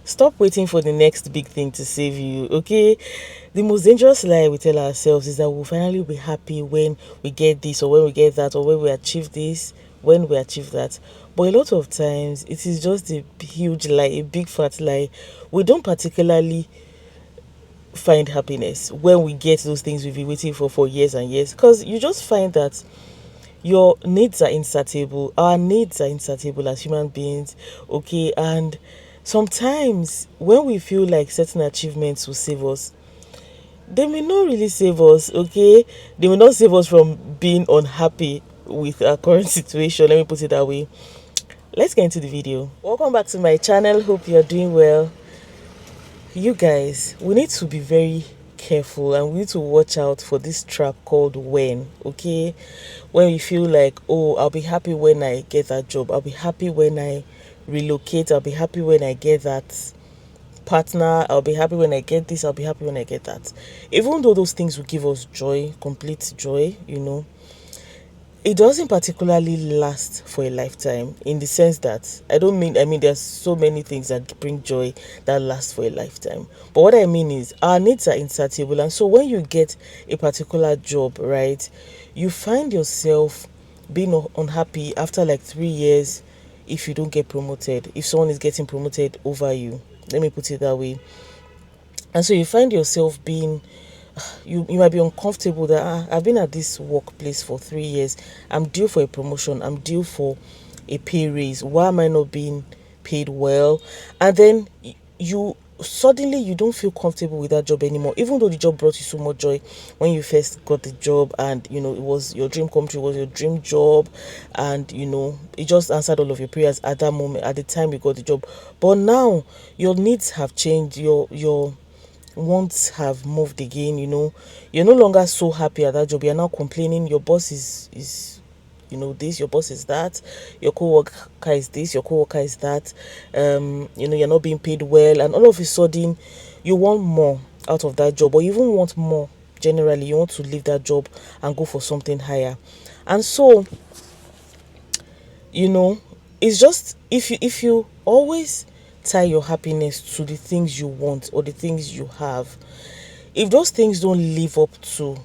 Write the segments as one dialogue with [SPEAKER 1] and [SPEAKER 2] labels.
[SPEAKER 1] Stop waiting for the next big thing to save you, okay? The most dangerous lie we tell ourselves is that we'll finally be happy when we get this, or when we get that, or when we achieve this, when we achieve that. But a lot of times, it is just a huge lie, a big fat lie. We don't particularly find happiness when we get those things we've been waiting for years and years, because you just find that your needs are insatiable. Our needs are insatiable as human beings, okay? And sometimes when we feel like certain achievements will save us, they may not really save us, okay? They may not save us from being unhappy with our current situation. Let me put it that way. Let's get into the video. Welcome back to my channel. Hope you're doing well. You guys, we need to be very careful, and we need to watch out for this trap called when, okay? When we feel like, oh, I'll be happy when I get that job, I'll be happy when I relocate, I'll be happy when I get that partner, I'll be happy when I get this, I'll be happy when I get that. Even though those things will give us joy, complete joy, it doesn't particularly last for a lifetime, in the sense that I mean there's so many things that bring joy that last for a lifetime. But what I mean is our needs are insatiable, and so when you get a particular job, right, you find yourself being unhappy after like 3 years if you don't get promoted, if someone is getting promoted over you. Let me put it that way. And so you find yourself being, you might be uncomfortable that I've been at this workplace for 3 years, I'm due for a promotion, I'm due for a pay raise, why am I not being paid well? And then you suddenly you don't feel comfortable with that job anymore, even though the job brought you so much joy when you first got the job, and it was your dream come true, it was your dream job, and it just answered all of your prayers at that moment, at the time you got the job. But now your needs have changed, your wants have moved again. You're no longer so happy at that job, you're now complaining. Your boss is this, your boss is that, your co-worker is this, your co-worker is that, you're not being paid well, and all of a sudden you want more out of that job, or you even want more generally. You want to leave that job and go for something higher. And so it's just, if you always tie your happiness to the things you want or the things you have, if those things don't live up to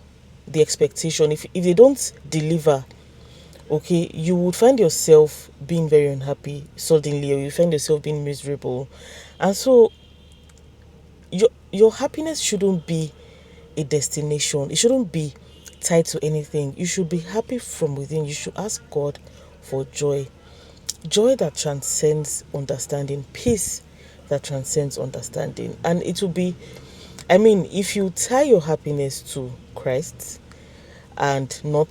[SPEAKER 1] the expectation, if they don't deliver, okay, you would find yourself being very unhappy suddenly, or you find yourself being miserable. And so your happiness shouldn't be a destination, it shouldn't be tied to anything. You should be happy from within. You should ask God for joy that transcends understanding, peace that transcends understanding. And it will be, if you tie your happiness to Christ and not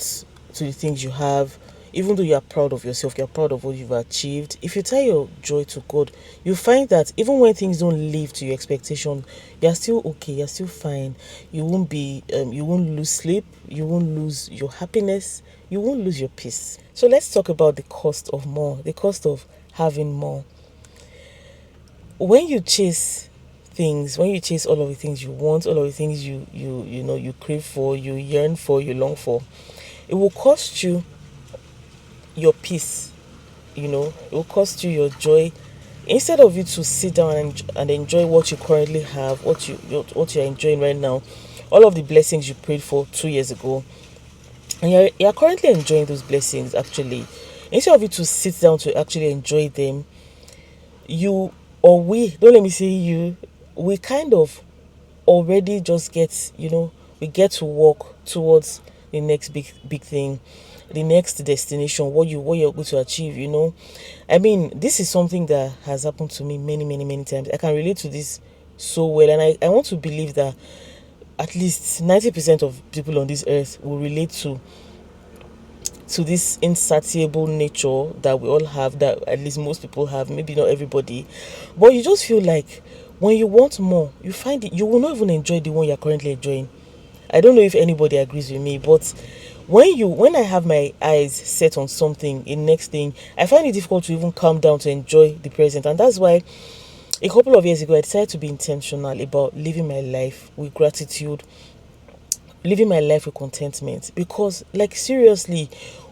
[SPEAKER 1] to the things you have, even though you are proud of yourself, you're proud of what you've achieved, if you tie your joy to God, you find that even when things don't live to your expectation, you're still okay, you're still fine. You won't lose sleep, you won't lose your happiness, you won't lose your peace. So let's talk about the cost of more, the cost of having more. When you chase things, when you chase all of the things you want, all of the things you crave for, you yearn for, you long for, it will cost you your peace. It will cost you your joy. Instead of you to sit down and enjoy what you currently have, what you're enjoying right now, all of the blessings you prayed for 2 years ago, and you're currently enjoying those blessings. Actually, instead of you to sit down to actually enjoy them, you, or we, don't let me say you, we kind of already just get, we get to walk towards the next big thing, the next destination, what you're going to achieve. This is something that has happened to me many, many, many times. I can relate to this so well, and I want to believe that at least 90% of people on this earth will relate to this insatiable nature that we all have, that at least most people have, maybe not everybody. But you just feel like when you want more, you find it, you will not even enjoy the one you're currently enjoying. I don't know if anybody agrees with me, but when I have my eyes set on something, a next thing, I find it difficult to even calm down to enjoy the present. And that's why a couple of years ago I decided to be intentional about living my life with gratitude, living my life with contentment. Because, like, seriously,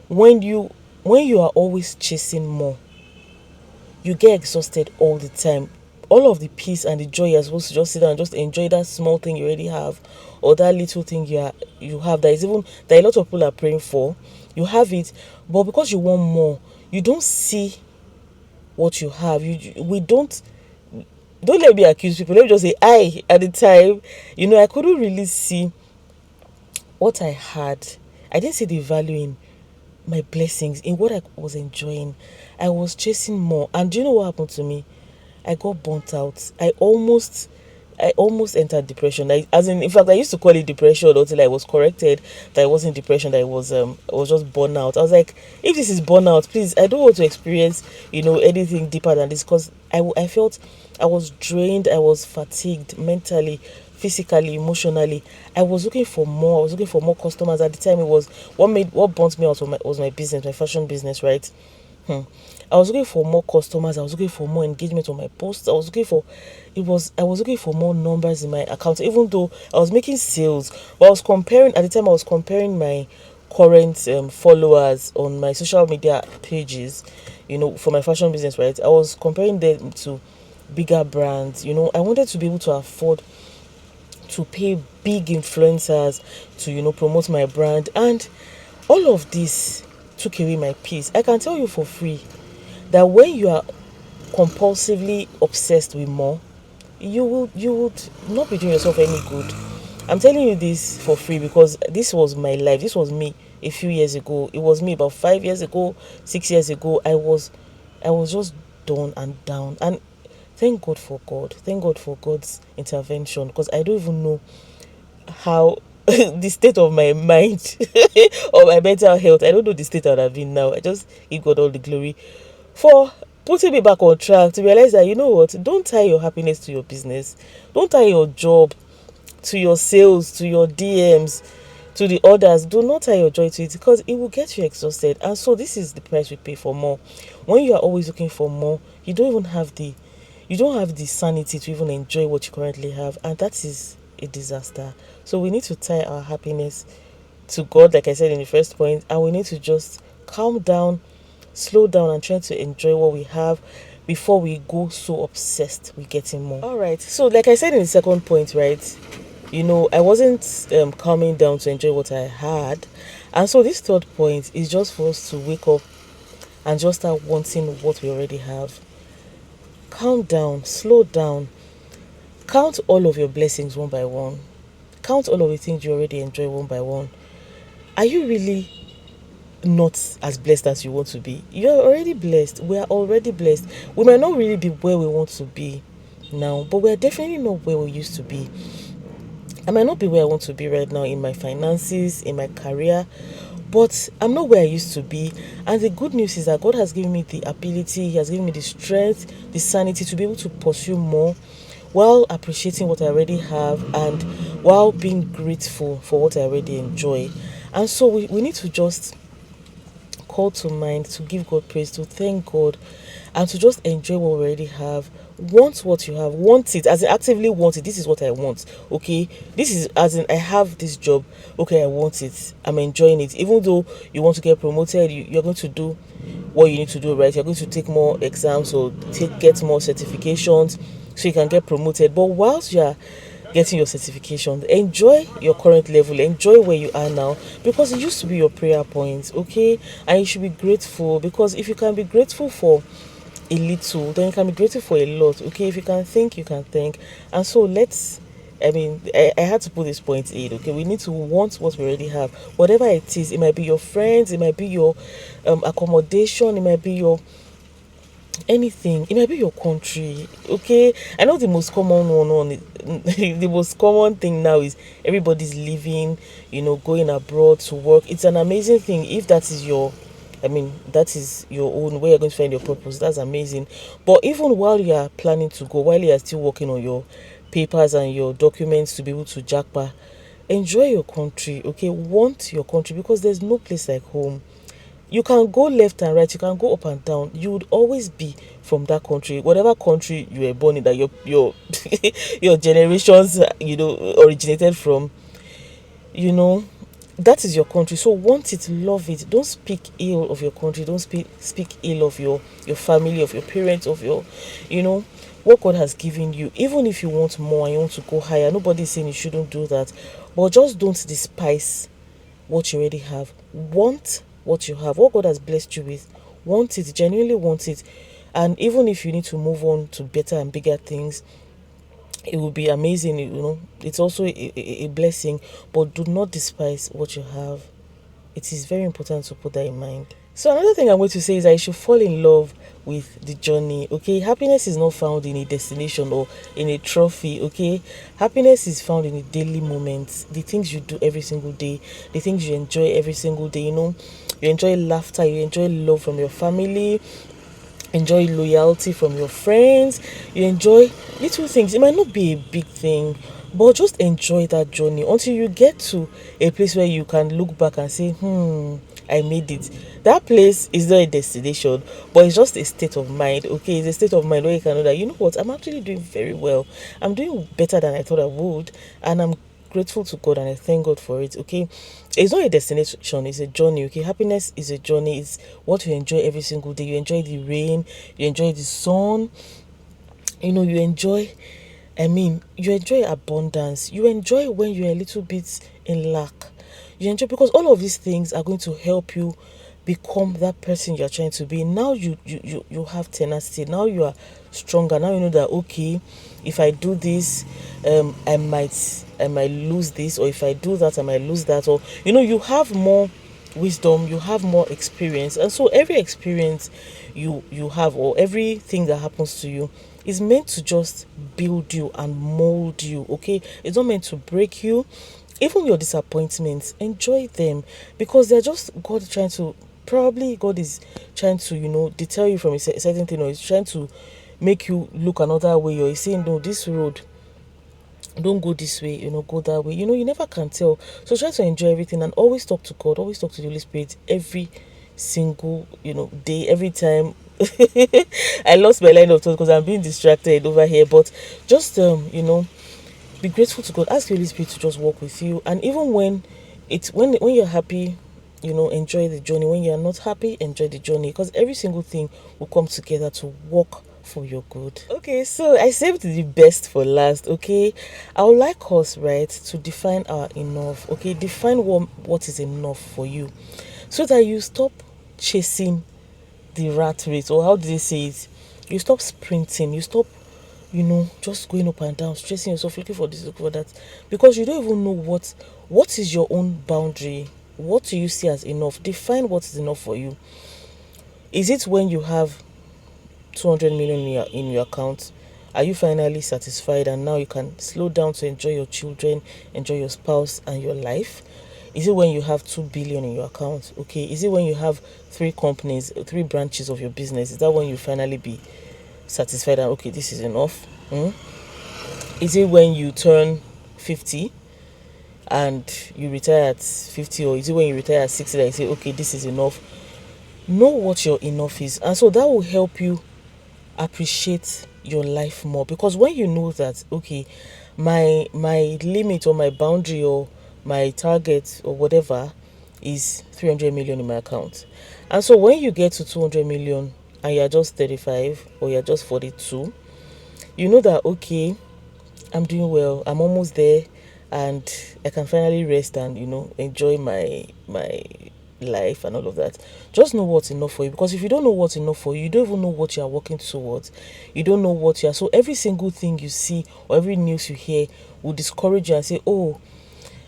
[SPEAKER 1] when you are always chasing more, you get exhausted all the time. all of the peace and the joy, you're supposed to just sit down and just enjoy that small thing you already have, or that little thing you have that is even that a lot of people are praying for. You have it, but because you want more, you don't see what you have. We don't let me accuse people. Let me just say, I at the time, I couldn't really see what I had. I didn't see the value in my blessings, in what I was enjoying. I was chasing more. And do you know what happened to me? I got burnt out. I almost entered depression. In fact, I used to call it depression until I was corrected that it wasn't depression, that I was just burnout. I was like, if this is burnout, please, I don't want to experience, anything deeper than this, because I felt I was drained, I was fatigued mentally, physically, emotionally. I was looking for more. I was looking for more customers. At the time, it was what burnt me out was my business, my fashion business, right? Hmm. I was looking for more customers. I was looking for more engagement on my posts. I was looking for more numbers in my account, even though I was making sales. But at the time I was comparing my current followers on my social media pages, for my fashion business, right? I was comparing them to bigger brands. I wanted to be able to afford to pay big influencers to, promote my brand. And all of this took away my peace. I can tell you for free that when you are compulsively obsessed with more, you would not be doing yourself any good. I'm telling you this for free because this was my life. This was me a few years ago. It was me about 5 years ago, 6 years ago. I was just done and down. And thank God for God. Thank God for God's intervention, because I don't even know how the state of my mind or my mental health. I don't know the state I would have been now. I just give God all the glory for putting me back on track to realize that, don't tie your happiness to your business. Don't tie your job to your sales, to your DMs, to the orders. Do not tie your joy to it, because it will get you exhausted. And so this is the price we pay for more. When you are always looking for more, you don't have the sanity to even enjoy what you currently have, and that is a disaster. So we need to tie our happiness to God, like I said in the first point, and we need to just calm down, slow down, and try to enjoy what we have before we go so obsessed with getting more. All right. So, like I said in the second point, right? I wasn't calming down to enjoy what I had, and so this third point is just for us to wake up and just start wanting what we already have. Calm down, slow down, count all of your blessings one by one. Count all of the things you already enjoy one by one. Are you really not as blessed as you want to be? You're already blessed. We are already blessed. We might not really be where we want to be now, but we're definitely not where we used to be. I might not be where I want to be right now in my finances, in my career, but I'm not where I used to be. And the good news is that God has given me the ability, He has given me the strength, the sanity to be able to pursue more while appreciating what I already have and while being grateful for what I already enjoy. And so we need to just call to mind, to give God praise, to thank God, and to just enjoy what we already have. Want what you have, want it, as in actively want it. This is what I want, okay? This is as in I have this job, okay, I want it, I'm enjoying it. Even though you want to get promoted, you're going to do what you need to do, right? You're going to take more exams or get more certifications so you can get promoted. But whilst you're getting your certification, enjoy your current level, enjoy where you are now, because it used to be your prayer point, okay? And you should be grateful, because if you can be grateful for a little, then you can be grateful for a lot, okay? If you can think, you can think. And so I had to put this point in, okay? We need to want what we already have, whatever it is. It might be your friends, it might be your accommodation, it might be your anything, it might be your country, okay? I know the most common the most common thing now is everybody's leaving, going abroad to work. It's an amazing thing if that is your own way you're going to find your purpose. That's amazing. But even while you are planning to go, while you are still working on your papers and your documents to be able to jackpot, enjoy your country, okay? Want your country, because there's no place like home. You can go left and right, you can go up and down, you would always be from that country, whatever country you were born in, that your your generations originated from. you know that is your country, so want it, love it. Don't speak ill of your country. Don't speak ill of your family, of your parents, of your, you know, what God has given you. Even if you want more and you want to go higher, nobody's saying you shouldn't do that, but just don't despise what you already have. Want what you have, what God has blessed you with. Want it, genuinely want it. And even if you need to move on to better and bigger things, it will be amazing, you know. It's also a blessing, but do not despise what you have. It is very important to put that in mind. So another thing I'm going to say is that you should fall in love with the journey. Okay, happiness is not found in a destination or in a trophy. Okay, happiness is found in the daily moments, the things you do every single day, the things you enjoy every single day. You know, you enjoy laughter, you enjoy love from your family, enjoy loyalty from your friends, you enjoy little things. It might not be a big thing, but just enjoy that journey until you get to a place where you can look back and say, I made it. That place is not a destination, but it's just a state of mind. Okay, it's a state of mind where you can know that, you know what, I'm actually doing very well. I'm doing better than I thought I would, and I'm grateful to God and I thank God for it. Okay, it's not a destination, it's a journey. Okay, happiness is a journey. It's what you enjoy every single day. You enjoy the rain, you enjoy the sun, you know, you enjoy, you enjoy abundance. You enjoy when you're a little bit in lack. You enjoy because all of these things are going to help you become that person you're trying to be. Now you have tenacity. Now you are stronger. Now you know that, okay, if I do this, I might lose this, or if I do that, I might lose that, or you know, you have more wisdom, you have more experience, and so every experience you have, or everything that happens to you, is meant to just build you and mold you. Okay, it's not meant to break you. Even your disappointments, enjoy them, because they're just God trying to, probably God is trying to, you know, deter you from a certain thing, or he's trying to make you look another way, or he's saying, no, this road, don't go this way, you know, go that way. You know, you never can tell. So try to enjoy everything and always talk to God, always talk to the Holy Spirit every single, you know, day, every time. I lost my line of thought because I'm being distracted over here, but just you know, be grateful to God. Ask the Holy Spirit to just walk with you. And even when it's when you're happy, you know, enjoy the journey. When you're not happy, enjoy the journey, because every single thing will come together to work for your good. Okay, so I saved the best for last. Okay, I would like us, right, to define our enough. Okay, define what is enough for you, so that you stop chasing the rat race, or how do they say it, you stop sprinting, you stop, you know, just going up and down, stressing yourself, looking for this, looking for that, because you don't even know what is your own boundary. What do you see as enough? Define what is enough for you. Is it when you have 200 million in your account? Are you finally satisfied and now you can slow down to enjoy your children, enjoy your spouse and your life? Is it when you have 2 billion in your account? Okay, is it when you have 3 companies, 3 branches of your business? Is that when you finally be satisfied and, okay, this is enough? Is it when you turn 50 and you retire at 50, or is it when you retire at 60 that you say, okay, this is enough? Know what your enough is, and so that will help you appreciate your life more, because when you know that, okay, my limit or my boundary or my target or whatever is 300 million in my account, and so when you get to 200 million and you're just 35 or you're just 42, you know that, okay, I'm doing well, I'm almost there, and I can finally rest and, you know, enjoy my life and all of that. Just know what's enough for you, because if you don't know what's enough for you, you don't even know what you are working towards. You don't know what you are. So every single thing you see or every news you hear will discourage you and say, oh,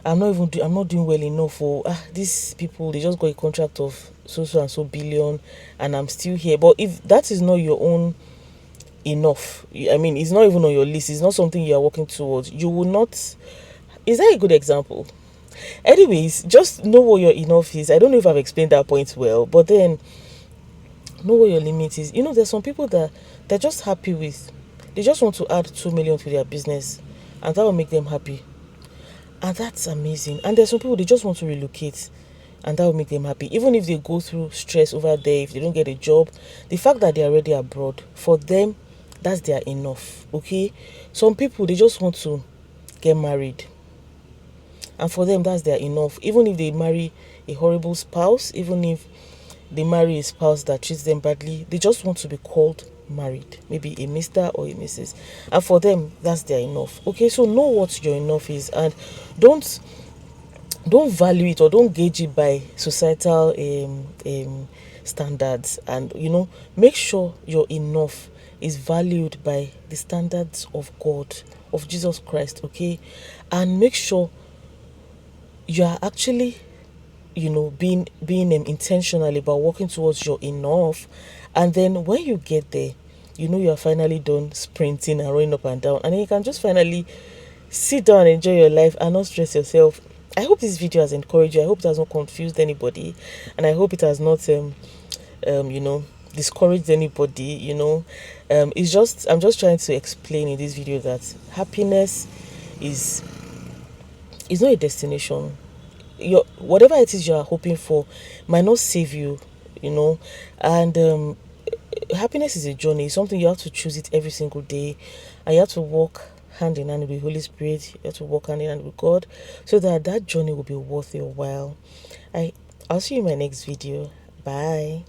[SPEAKER 1] I'm not doing well enough. Or these people, they just got a contract of so and so billion and I'm still here. But if that is not your own enough, it's not even on your list, it's not something you are working towards, you will not. Is that a good example? Anyways, just know what your enough is. I don't know if I've explained that point well, but then know what your limit is. You know, there's some people that they're just happy with, they just want to add 2 million to their business and that will make them happy, and that's amazing. And there's some people, they just want to relocate and that will make them happy, even if they go through stress over there, if they don't get a job, the fact that they're already abroad, for them, that's their enough. Okay, some people, they just want to get married and for them that's their enough. Even if they marry a horrible spouse, even if they marry a spouse that treats them badly, they just want to be called married, maybe a Mr. or a Mrs., and for them that's their enough. Okay, so know what your enough is, and don't don't value it or don't gauge it by societal standards, and make sure your enough is valued by the standards of God, of Jesus Christ. Okay, and make sure you are actually being intentional about working towards your enough. And then when you get there, you are finally done sprinting and running up and down, and then you can just finally sit down and enjoy your life and not stress yourself. I hope this video has encouraged you. I hope it has not confused anybody, and I hope it has not discouraged anybody. I'm just trying to explain in this video that happiness is not a destination. Your whatever it is you are hoping for might not save you, and happiness is a journey. It's something you have to choose it every single day, and you have to walk hand in hand with the Holy Spirit. You have to walk hand in hand with God, so that that journey will be worth your while. I'll see you in my next video. Bye.